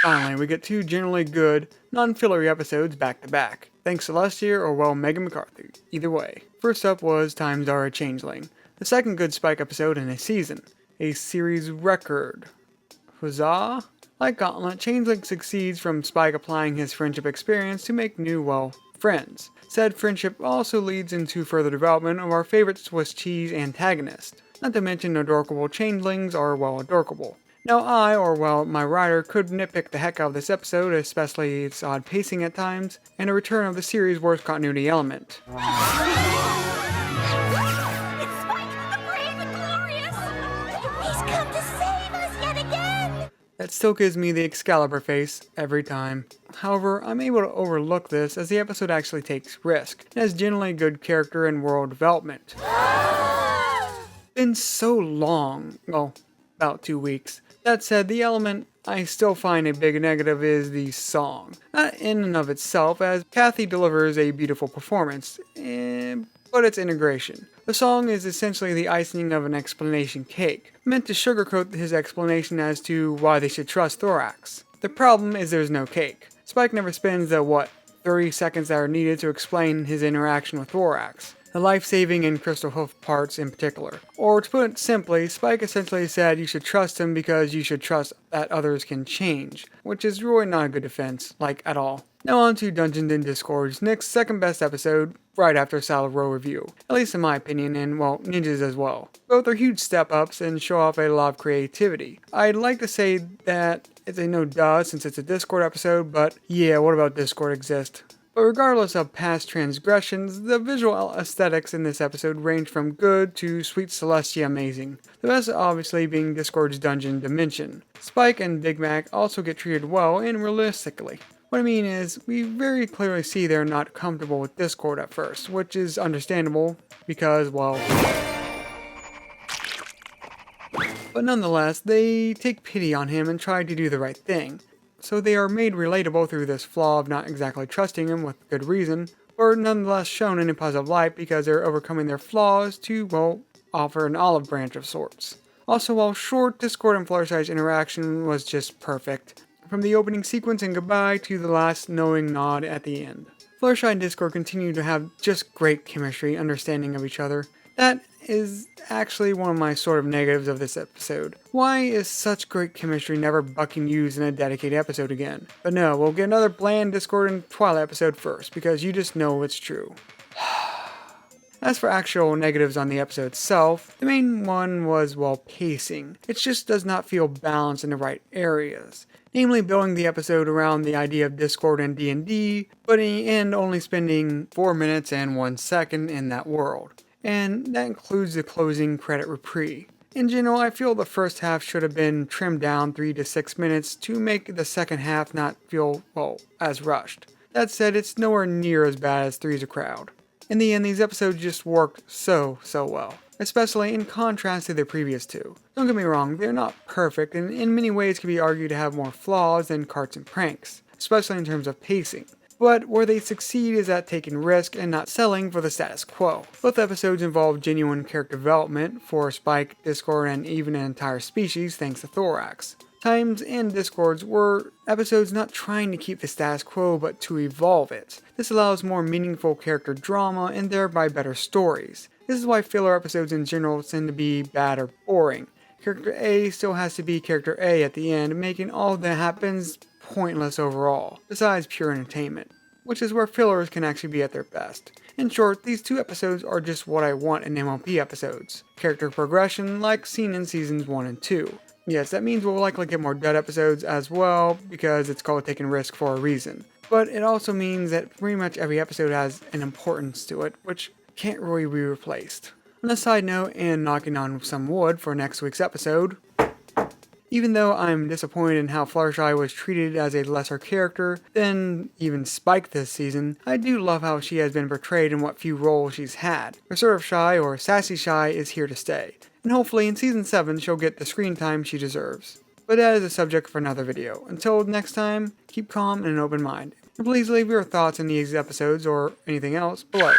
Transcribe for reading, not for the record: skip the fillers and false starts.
Finally, we get two generally good, non-fillery episodes back to back. Thanks Celestia or well Megan McCarthy. Either way. First up was Times Are a Changeling, the second good Spike episode in a season. A series record. Huzzah? Like Gauntlet, Changeling succeeds from Spike applying his friendship experience to make new, friends. Said friendship also leads into further development of our favorite Swiss cheese antagonist. Not to mention adorkable changelings are, adorkable. Now my writer, could nitpick the heck out of this episode, especially its odd pacing at times, and a return of the series' worst continuity element. It's Spike, the brave and glorious! He's come to save us yet again! That still gives me the Excalibur face every time. However, I'm able to overlook this as the episode actually takes risk, and has generally good character and world development. Been so long, about 2 weeks. That said, the element I still find a big negative is the song. Not in and of itself, as Kathy delivers a beautiful performance, but its integration. The song is essentially the icing of an explanation cake, meant to sugarcoat his explanation as to why they should trust Thorax. The problem is there's no cake. Spike never spends the 30 seconds that are needed to explain his interaction with Thorax. The life-saving and crystal hoof parts in particular. Or to put it simply, Spike essentially said you should trust him because you should trust that others can change, which is really not a good defense, at all. Now on to Dungeons and Discord's next second best episode, right after Salad Row review, at least in my opinion, and Ninja's as well. Both are huge step-ups and show off a lot of creativity. I'd like to say that it's a no duh since it's a Discord episode, but yeah, what about Discord exist? But regardless of past transgressions, the visual aesthetics in this episode range from good to sweet Celestia amazing. The best obviously being Discord's dungeon dimension. Spike and Big Mac also get treated well and realistically. What I mean is, we very clearly see they're not comfortable with Discord at first, which is understandable because, but nonetheless, they take pity on him and try to do the right thing. So they are made relatable through this flaw of not exactly trusting him with good reason, but nonetheless shown in a positive light because they're overcoming their flaws to, offer an olive branch of sorts. Also, while short, Discord and Fluttershy's interaction was just perfect. From the opening sequence and goodbye to the last knowing nod at the end. Fluttershy and Discord continue to have just great chemistry, understanding of each other. That is actually one of my sort of negatives of this episode. Why is such great chemistry never bucking used in a dedicated episode again? But no, we'll get another bland Discord and Twilight episode first, because you just know it's true. As for actual negatives on the episode itself, the main one was, pacing. It just does not feel balanced in the right areas. Namely, building the episode around the idea of Discord and D&D, but in the end only spending 4 minutes and 1 second in that world. And that includes the closing credit reprieve. In general, I feel the first half should have been trimmed down 3 to 6 minutes to make the second half not feel, as rushed. That said, it's nowhere near as bad as Three's a Crowd. In the end, these episodes just worked so well, especially in contrast to the previous two. Don't get me wrong, they're not perfect, and in many ways can be argued to have more flaws than Carts and Pranks, especially in terms of pacing. But where they succeed is at taking risk and not selling for the status quo. Both episodes involve genuine character development for Spike, Discord, and even an entire species thanks to Thorax. Times and Discords were episodes not trying to keep the status quo but to evolve it. This allows more meaningful character drama and thereby better stories. This is why filler episodes in general tend to be bad or boring. Character A still has to be character A at the end, making all that happens pointless overall, besides pure entertainment, which is where fillers can actually be at their best. In short, these two episodes are just what I want in MLP episodes. Character progression like seen in seasons 1 and 2. Yes, that means we'll likely get more dud episodes as well, because it's called taking risk for a reason. But it also means that pretty much every episode has an importance to it, which can't really be replaced. On a side note, and knocking on some wood for next week's episode, even though I'm disappointed in how Fluttershy was treated as a lesser character than even Spike this season, I do love how she has been portrayed in what few roles she's had. Her sort of shy or sassy shy is here to stay, and hopefully in season 7 she'll get the screen time she deserves. But that is a subject for another video. Until next time, keep calm and an open mind. And please leave your thoughts on these episodes or anything else below.